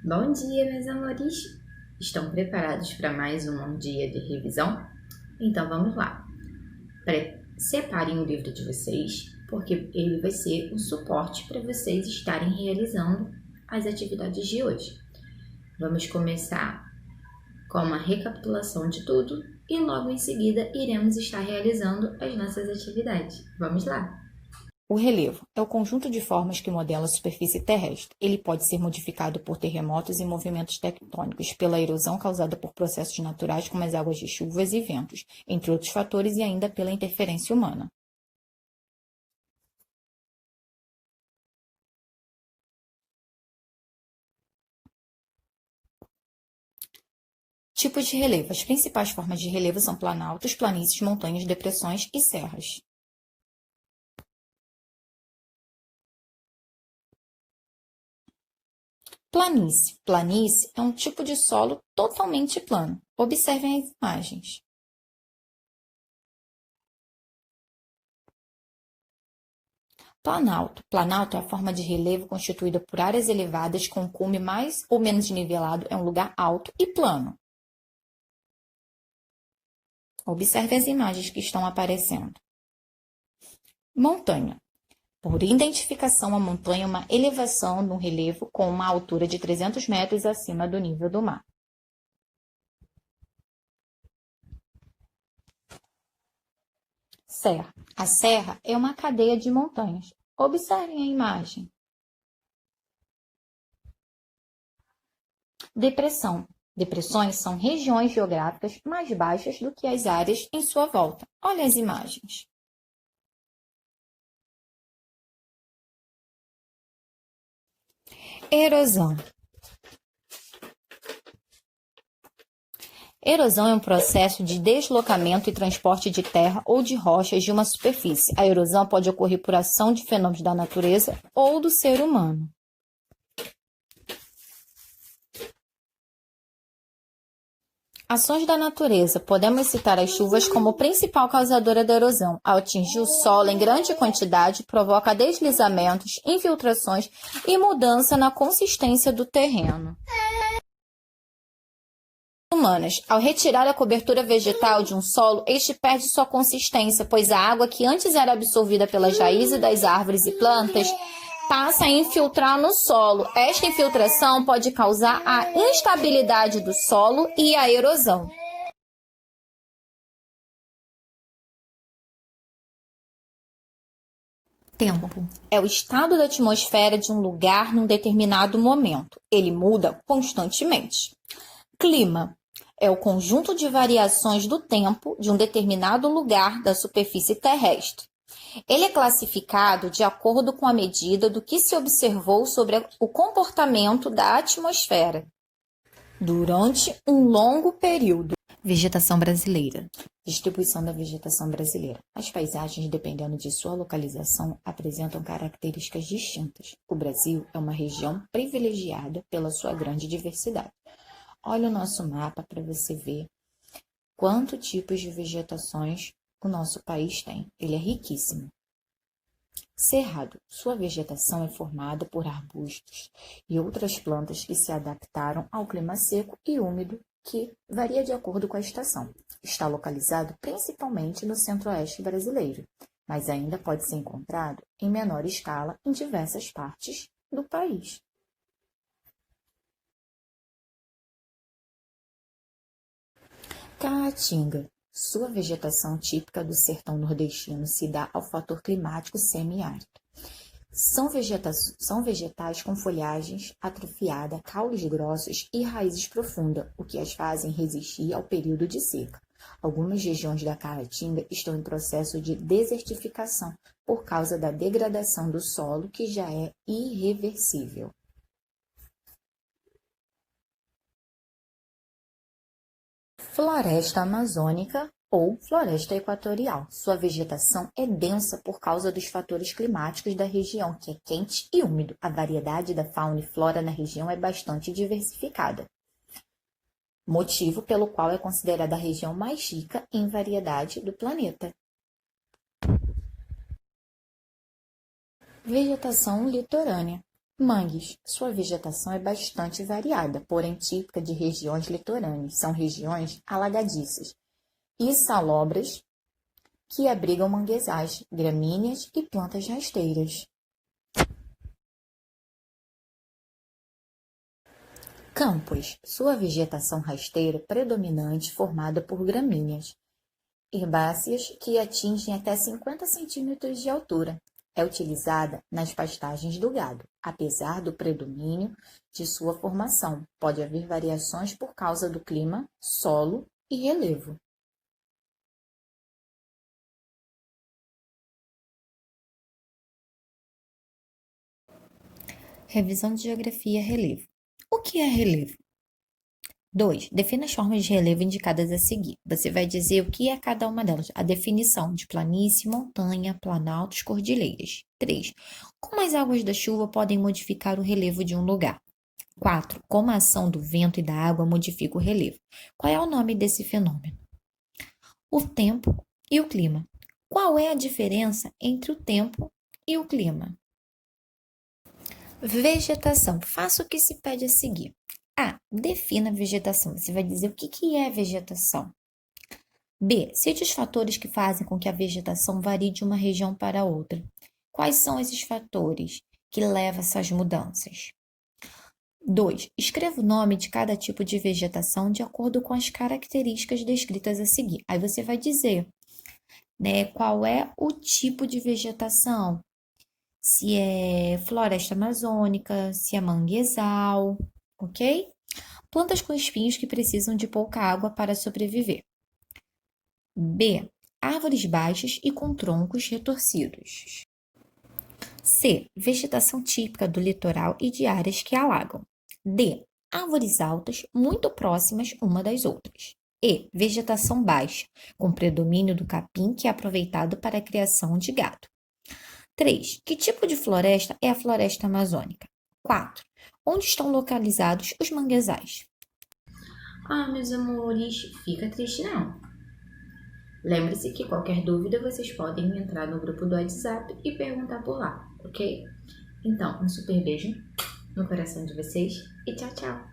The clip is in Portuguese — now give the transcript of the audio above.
Bom dia, meus amores! Estão preparados para mais um dia de revisão? Então vamos lá. Separem o livro de vocês, porque ele vai ser o suporte para vocês estarem realizando as atividades de hoje. Vamos começar com uma recapitulação de tudo e logo em seguida iremos estar realizando as nossas atividades. Vamos lá! O relevo é o conjunto de formas que modela a superfície terrestre. Ele pode ser modificado por terremotos e movimentos tectônicos, pela erosão causada por processos naturais como as águas de chuvas e ventos, entre outros fatores, e ainda pela interferência humana. Tipos de relevo. As principais formas de relevo são planaltos, planícies, montanhas, depressões e serras. Planície. Planície é um tipo de solo totalmente plano. Observem as imagens. Planalto. Planalto é a forma de relevo constituída por áreas elevadas com cume mais ou menos nivelado, é um lugar alto e plano. Observe as imagens que estão aparecendo. Montanha. Por identificação, a montanha é uma elevação de um relevo com uma altura de 300 metros acima do nível do mar. Serra. A serra é uma cadeia de montanhas. Observem a imagem. Depressão. Depressões são regiões geográficas mais baixas do que as áreas em sua volta. Olha as imagens. Erosão. Erosão é um processo de deslocamento e transporte de terra ou de rochas de uma superfície. A erosão pode ocorrer por ação de fenômenos da natureza ou do ser humano. Ações da natureza. Podemos citar as chuvas como principal causadora da erosão. Ao atingir o solo em grande quantidade, provoca deslizamentos, infiltrações e mudança na consistência do terreno. Humanas. Ao retirar a cobertura vegetal de um solo, este perde sua consistência, pois a água que antes era absorvida pelas raízes das árvores e plantas passa a infiltrar no solo. Esta infiltração pode causar a instabilidade do solo e a erosão. Tempo é o estado da atmosfera de um lugar num determinado momento. Ele muda constantemente. Clima é o conjunto de variações do tempo de um determinado lugar da superfície terrestre. Ele é classificado de acordo com a medida do que se observou sobre o comportamento da atmosfera durante um longo período. Vegetação brasileira. Distribuição da vegetação brasileira. As paisagens, dependendo de sua localização, apresentam características distintas. O Brasil é uma região privilegiada pela sua grande diversidade. Olha o nosso mapa para você ver quantos tipos de vegetações o nosso país tem. Ele é riquíssimo. Cerrado. Sua vegetação é formada por arbustos e outras plantas que se adaptaram ao clima seco e úmido, que varia de acordo com a estação. Está localizado principalmente no centro-oeste brasileiro, mas ainda pode ser encontrado em menor escala em diversas partes do país. Caatinga. Sua vegetação típica do sertão nordestino se dá ao fator climático semiárido. São vegetais com folhagens atrofiada, caules grossos e raízes profundas, o que as fazem resistir ao período de seca. Algumas regiões da Caatinga estão em processo de desertificação por causa da degradação do solo, que já é irreversível. Floresta amazônica ou floresta equatorial. Sua vegetação é densa por causa dos fatores climáticos da região, que é quente e úmido. A variedade da fauna e flora na região é bastante diversificada, motivo pelo qual é considerada a região mais rica em variedade do planeta. Vegetação litorânea. Mangues. Sua vegetação é bastante variada, porém típica de regiões litorâneas. São regiões alagadiças e salobras que abrigam manguezais, gramíneas e plantas rasteiras. Campos. Sua vegetação rasteira predominante formada por gramíneas, herbáceas que atingem até 50 centímetros de altura. É utilizada nas pastagens do gado, apesar do predomínio de sua formação. Pode haver variações por causa do clima, solo e relevo. Revisão de geografia e relevo. O que é relevo? 2. Defina as formas de relevo indicadas a seguir. Você vai dizer o que é cada uma delas. A definição de planície, montanha, planaltos, cordilheiras. 3. Como as águas da chuva podem modificar o relevo de um lugar. 4. Como a ação do vento e da água modifica o relevo. Qual é o nome desse fenômeno? O tempo e o clima. Qual é a diferença entre o tempo e o clima? Vegetação. Faça o que se pede a seguir. A. Defina a vegetação. Você vai dizer o que é vegetação. B. Cite os fatores que fazem com que a vegetação varie de uma região para outra. Quais são esses fatores que levam a essas mudanças? 2. Escreva o nome de cada tipo de vegetação de acordo com as características descritas a seguir. Aí você vai dizer, qual é o tipo de vegetação. Se é floresta amazônica, se é manguezal, ok? Plantas com espinhos que precisam de pouca água para sobreviver. B. Árvores baixas e com troncos retorcidos. C. Vegetação típica do litoral e de áreas que alagam. D. Árvores altas, muito próximas uma das outras. E. Vegetação baixa, com predomínio do capim que é aproveitado para a criação de gado. 3. Que tipo de floresta é a floresta amazônica? 4. Onde estão localizados os manguezais? Meus amores, fica triste não. Lembre-se que qualquer dúvida vocês podem entrar no grupo do WhatsApp e perguntar por lá, ok? Então, um super beijo no coração de vocês e tchau, tchau!